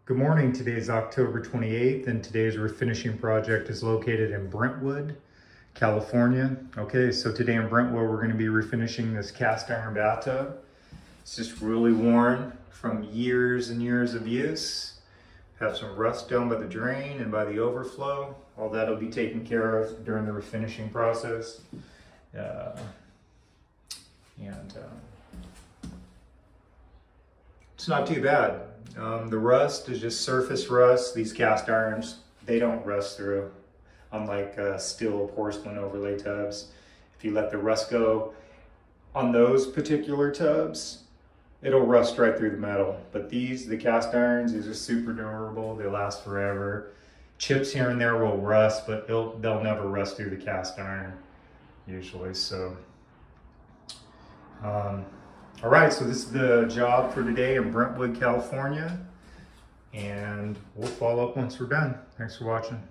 Good morning. Today is October 28th and today's refinishing project is located in Brentwood, California. Okay, so today in Brentwood we're going to be refinishing this cast iron bathtub. It's just really worn from years and years of use. Have some rust down by the drain and by the overflow. All that will be taken care of during the refinishing process. It's not too bad. The rust is just surface rust. These cast irons, they don't rust through, unlike steel or porcelain overlay tubs. If you let the rust go on those particular tubs, it'll rust right through the metal. But these, the cast irons, these are super durable. They last forever. Chips here and there will rust, but they'll never rust through the cast iron, usually. So, all right, so this is the job for today in Brentwood, California, and we'll follow up once we're done. Thanks for watching.